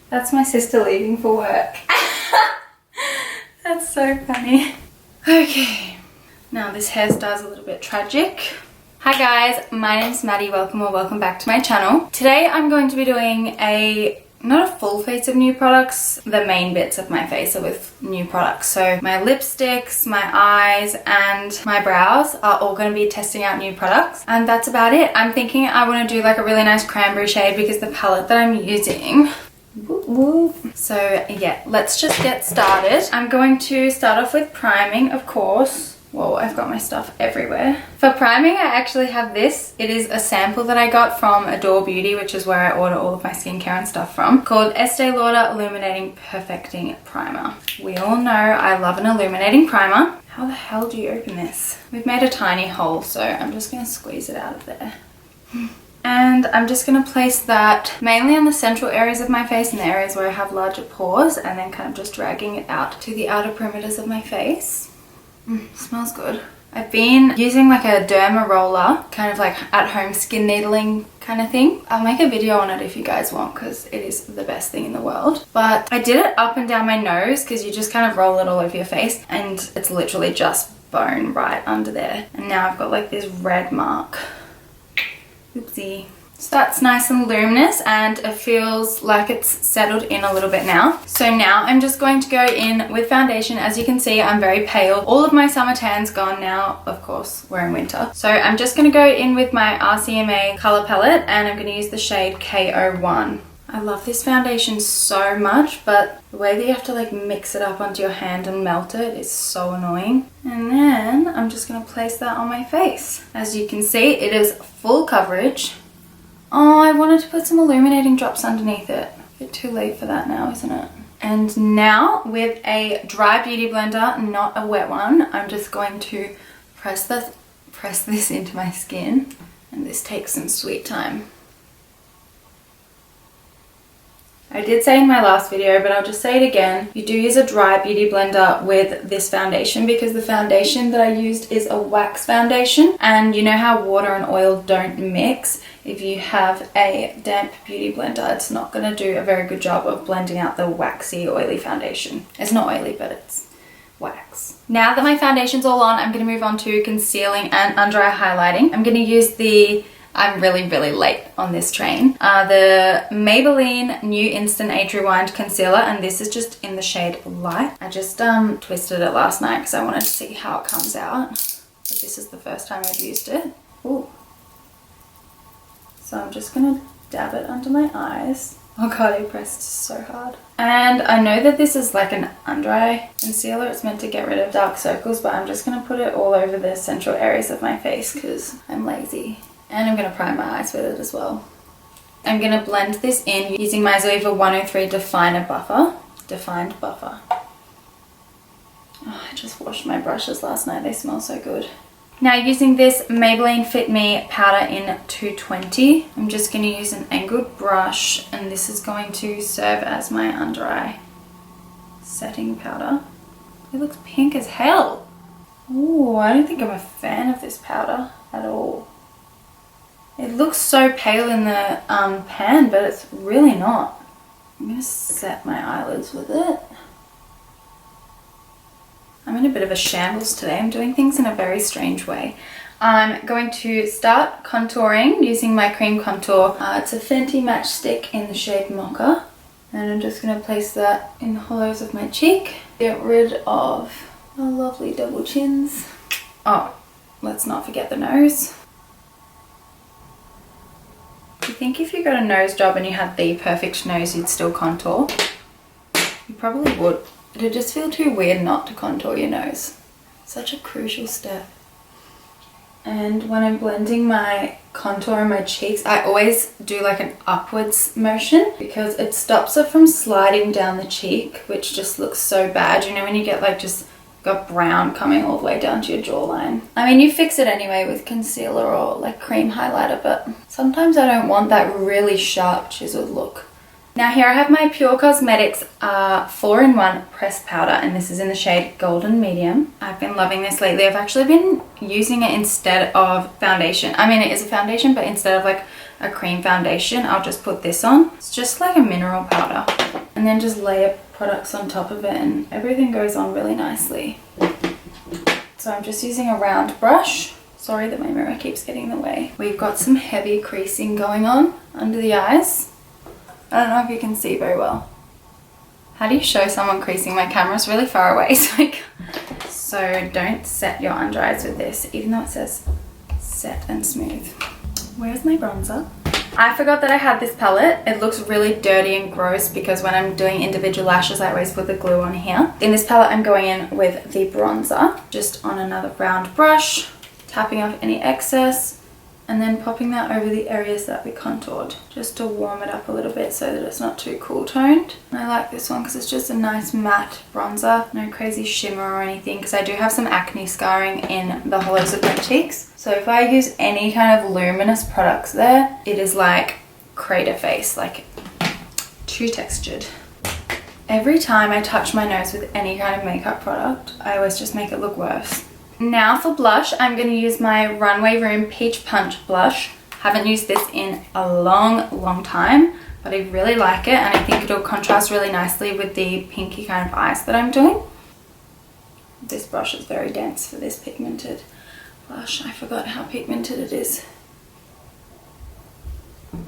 That's my sister leaving for work. That's so funny. Okay, now this hairstyle's a little bit tragic. Hi guys, my name's Maddie. Welcome or welcome back to my channel. Today I'm going to be doing not a full face of new products. The main bits of my face are with new products. So my lipsticks, my eyes, and my brows are all going to be testing out new products. And that's about it. I'm thinking I want to do like a really nice cranberry shade because the palette that I'm using. So yeah, let's just get started. I'm going to start off with priming, of course. Whoa, I've got my stuff everywhere. For priming, I actually have this. It is a sample that I got from Adore Beauty, which is where I order all of my skincare and stuff from, called Estee Lauder Illuminating Perfecting Primer. We all know I love an illuminating primer. How the hell do you open this? We've made a tiny hole, so I'm just going to squeeze it out of there. And I'm just going to place that mainly on the central areas of my face and the areas where I have larger pores, and then kind of just dragging it out to the outer perimeters of my face. Smells good. I've been using like a Derma Roller, kind of like at home skin needling kind of thing. I'll make a video on it if you guys want because it is the best thing in the world. But I did it up and down my nose because you just kind of roll it all over your face and it's literally just bone right under there. And now I've got like this red mark. Oopsie. So that's nice and luminous and it feels like it's settled in a little bit now. So now I'm just going to go in with foundation. As you can see, I'm very pale. All of my summer tan's gone now. Of course, we're in winter. So I'm just going to go in with my RCMA color palette and I'm going to use the shade K01. I love this foundation so much, but the way that you have to like mix it up onto your hand and melt it is so annoying. And then I'm just going to place that on my face. As you can see, it is full coverage. Oh, I wanted to put some illuminating drops underneath it. A bit too late for that now, isn't it? And now with a dry beauty blender, not a wet one, I'm just going to press this into my skin. And this takes some sweet time. I did say in my last video, but I'll just say it again. You do use a dry beauty blender with this foundation because the foundation that I used is a wax foundation. And you know how water and oil don't mix? If you have a damp beauty blender, it's not going to do a very good job of blending out the waxy, oily foundation. It's not oily, but it's wax. Now that my foundation's all on, I'm going to move on to concealing and under eye highlighting. I'm going to use I'm really late on this train. The Maybelline New Instant Age Rewind Concealer, and this is just in the shade Light. I just twisted it last night because I wanted to see how it comes out. But this is the first time I've used it. Ooh. So I'm just gonna dab it under my eyes. Oh god, I pressed so hard. And I know that this is like an under eye concealer. It's meant to get rid of dark circles, but I'm just gonna put it all over the central areas of my face because I'm lazy. And I'm going to prime my eyes with it as well. I'm going to blend this in using my Zoeva 103 Defined Buffer. Oh, I just washed my brushes last night. They smell so good. Now using this Maybelline Fit Me powder in 220. I'm just going to use an angled brush and this is going to serve as my under eye setting powder. It looks pink as hell. Ooh, I don't think I'm a fan of this powder at all. It looks so pale in the pan, but it's really not. I'm going to set my eyelids with it. I'm in a bit of a shambles today. I'm doing things in a very strange way. I'm going to start contouring using my cream contour. It's a Fenty matchstick in the shade Mocha. And I'm just going to place that in the hollows of my cheek. Get rid of the lovely double chins. Oh, let's not forget the nose. I think if you got a nose job and you had the perfect nose, you'd still contour. You probably would. It'd just feel too weird not to contour your nose. Such a crucial step. And when I'm blending my contour in my cheeks, I always do like an upwards motion because it stops it from sliding down the cheek, which just looks so bad. You know when you get like just got brown coming all the way down to your jawline. I mean, you fix it anyway with concealer or like cream highlighter, but sometimes I don't want that really sharp chiseled look. Now here I have my Pure Cosmetics 4-in-1 pressed powder, and this is in the shade Golden Medium. I've been loving this lately. I've actually been using it instead of foundation. I mean, it is a foundation, but instead of like a cream foundation, I'll just put this on. It's just like a mineral powder. and then just layer products on top of it and everything goes on really nicely. So I'm just using a round brush. Sorry that my mirror keeps getting in the way. We've got some heavy creasing going on under the eyes. I don't know if you can see very well. How do you show someone creasing? My camera's really far away, so don't set your under eyes with this, even though it says set and smooth. Where's my bronzer? I forgot that I had this palette. It looks really dirty and gross because when I'm doing individual lashes, I always put the glue on here. In this palette, I'm going in with the bronzer, just on another round brush, tapping off any excess, and then popping that over the areas that we contoured, just to warm it up a little bit so that it's not too cool toned. And I like this one because it's just a nice matte bronzer, no crazy shimmer or anything, because I do have some acne scarring in the hollows of my cheeks. So if I use any kind of luminous products there, it is like crater face, like too textured. Every time I touch my nose with any kind of makeup product, I always just make it look worse. Now for blush, I'm going to use my Runway Room Peach Punch blush. Haven't used this in a long time, but I really like it and I think it'll contrast really nicely with the pinky kind of eyes that I'm doing. This brush is very dense for this pigmented blush. I forgot how pigmented it is.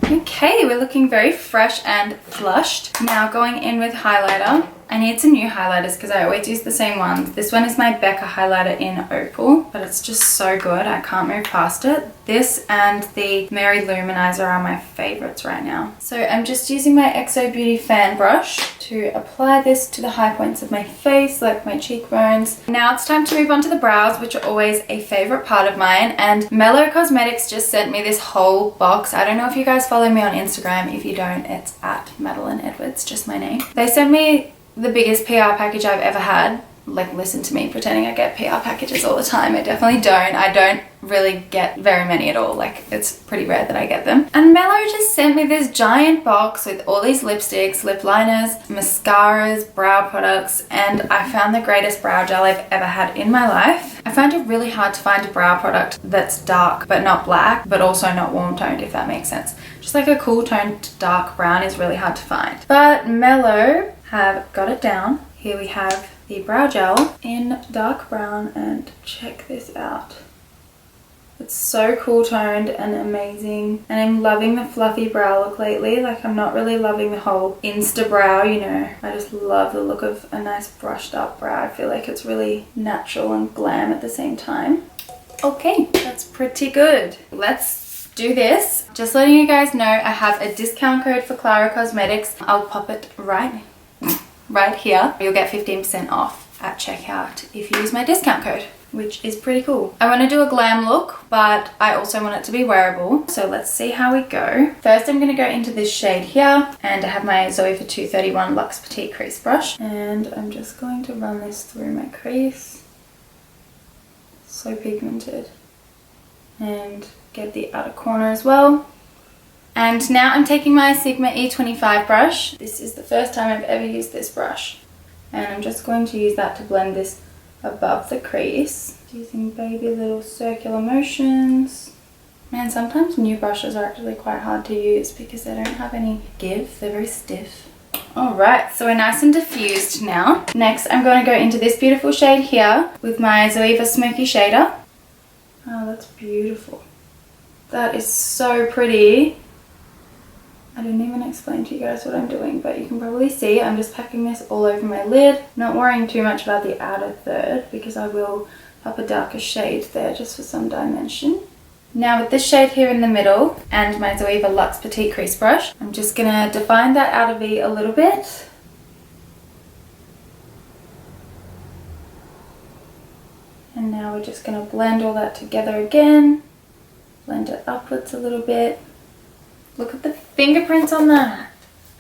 Okay, we're looking very fresh and flushed. Now going in with highlighter. I need some new highlighters because I always use the same ones. This one is my Becca highlighter in Opal, but it's just so good. I can't move past it. This and the Mary Luminizer are my favorites right now. So I'm just using my XO Beauty fan brush to apply this to the high points of my face, like my cheekbones. Now it's time to move on to the brows, which are always a favorite part of mine. And Mellow Cosmetics just sent me this whole box. I don't know if you guys follow me on Instagram. If you don't, it's at Madeleine Edwards, just my name. They sent me the biggest PR package I've ever had. Like, listen to me pretending I get PR packages all the time. I definitely don't. I don't really get very many at all. Like, it's pretty rare that I get them. And Mellow just sent me this giant box with all these lipsticks, lip liners, mascaras, brow products, and I found the greatest brow gel I've ever had in my life. I find it really hard to find a brow product that's dark but not black, but also not warm toned, if that makes sense. Just like a cool toned dark brown is really hard to find. But Mellow have got it down. Here we have the brow gel in dark brown, and check this out. It's so cool toned and amazing, and I'm loving the fluffy brow look lately. Like, I'm not really loving the whole insta brow, you know. I just love the look of a nice brushed up brow. I feel like it's really natural and glam at the same time. Okay, that's pretty good. Let's do this. Just letting you guys know, I have a discount code for Klara Cosmetics. I'll pop it right here. You'll get 15% off at checkout if you use my discount code, which is pretty cool. I want to do a glam look, but I also want it to be wearable. So let's see how we go. First, I'm going to go into this shade here, and I have my Zoe for 231 Luxe Petite Crease Brush, and I'm just going to run this through my crease. So pigmented. And get the outer corner as well. And now I'm taking my Sigma E25 brush. This is the first time I've ever used this brush. And I'm just going to use that to blend this above the crease. Using baby little circular motions. Man, sometimes new brushes are actually quite hard to use because they don't have any give. They're very stiff. Alright, so we're nice and diffused now. Next, I'm going to go into this beautiful shade here with my Zoeva Smoky Shader. Oh, that's beautiful. That is so pretty. I didn't even explain to you guys what I'm doing, but you can probably see I'm just packing this all over my lid. Not worrying too much about the outer third because I will pop a darker shade there just for some dimension. Now with this shade here in the middle and my Zoeva Luxe Petite Crease Brush, I'm just going to define that outer V a little bit. And now we're just going to blend all that together again. Blend it upwards a little bit. Look at the fingerprints on that.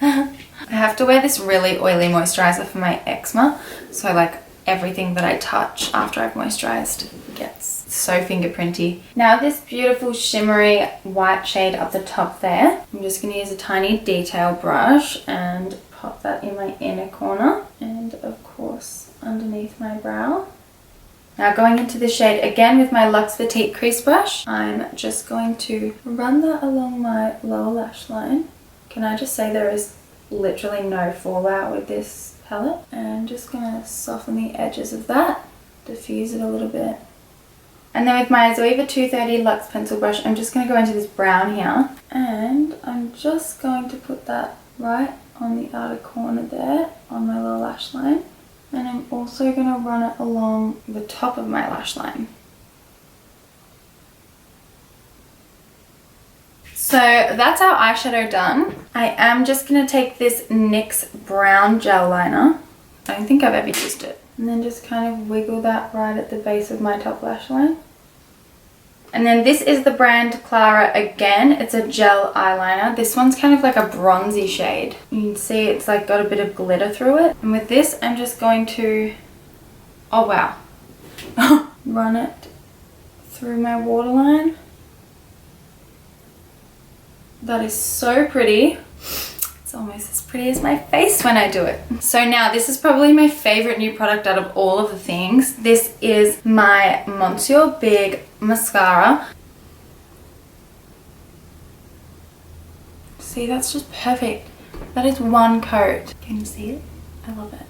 I have to wear this really oily moisturizer for my eczema. So like everything that I touch after I've moisturized gets so fingerprinty. Now this beautiful shimmery white shade up the top there. I'm just going to use a tiny detail brush and pop that in my inner corner. And of course underneath my brow. Now going into the shade again with my Luxe Petite Crease Brush, I'm just going to run that along my lower lash line. Can I just say there is literally no fallout with this palette. And I'm just gonna soften the edges of that, diffuse it a little bit. And then with my Zoeva 230 Luxe pencil brush, I'm just going to go into this brown here. And I'm just going to put that right on the outer corner there on my lower lash line. And I'm also going to run it along the top of my lash line. So that's our eyeshadow done. I am just going to take this NYX Brown Gel Liner. I don't think I've ever used it. And then just kind of wiggle that right at the base of my top lash line. And then this is the brand Klara again. It's a gel eyeliner. This one's kind of like a bronzy shade. You can see it's like got a bit of glitter through it. And with this, I'm just going to, oh wow, run it through my waterline. That is so pretty. It's almost as pretty as my face when I do it. So now this is probably my favorite new product out of all of the things. This is my Monsieur Big Mascara. See, that's just perfect. That is one coat. Can you see it? I love it.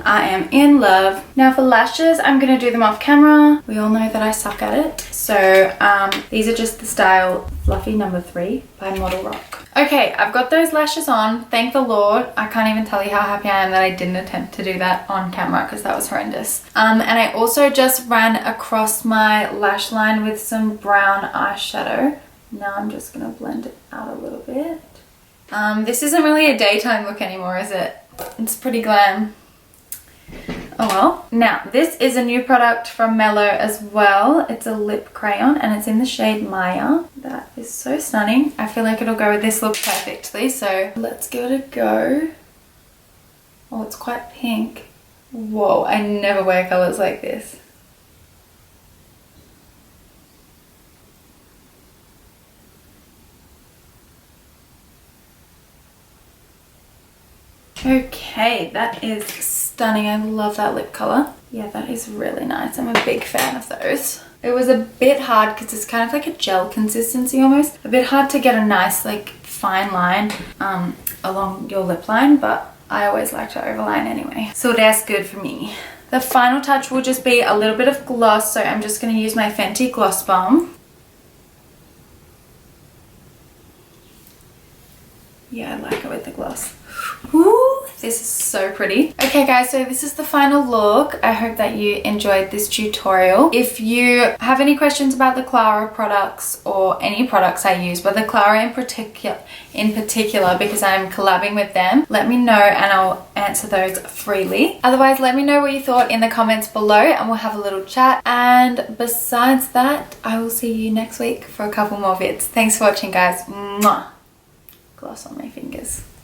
I am in love. Now for lashes, I'm going to do them off camera. We all know that I suck at it. So these are just the style Fluffy No. 3 by Model Rock. Okay, I've got those lashes on. Thank the Lord. I can't even tell you how happy I am that I didn't attempt to do that on camera because that was horrendous. And I also just ran across my lash line with some brown eyeshadow. Now I'm just going to blend it out a little bit. This isn't really a daytime look anymore, is it? It's pretty glam. Oh well. Now this is a new product from Mellow as well. It's a lip crayon and it's in the shade Maya. That is so stunning. I feel like it'll go with this look perfectly, so let's give it a go. Oh, it's quite pink. Whoa, I never wear colors like this. Okay, that is stunning. I love that lip color. Yeah, that is really nice. I'm a big fan of those. It was a bit hard because it's kind of like a gel consistency almost. A bit hard to get a nice like fine line along your lip line, but I always like to overline anyway. So that's good for me. The final touch will just be a little bit of gloss, so I'm just going to use my Fenty Gloss Bomb. Yeah, I like it with the gloss. Ooh, this is so pretty. Okay guys, so this is the final look. I hope that you enjoyed this tutorial. If you have any questions about the Klara products or any products I use, but the Klara in particular because I'm collabing with them, let me know and I'll answer those freely. Otherwise, let me know what you thought in the comments below and we'll have a little chat. And besides that, I will see you next week for a couple more vids. Thanks for watching guys. Mwah. Gloss on my fingers.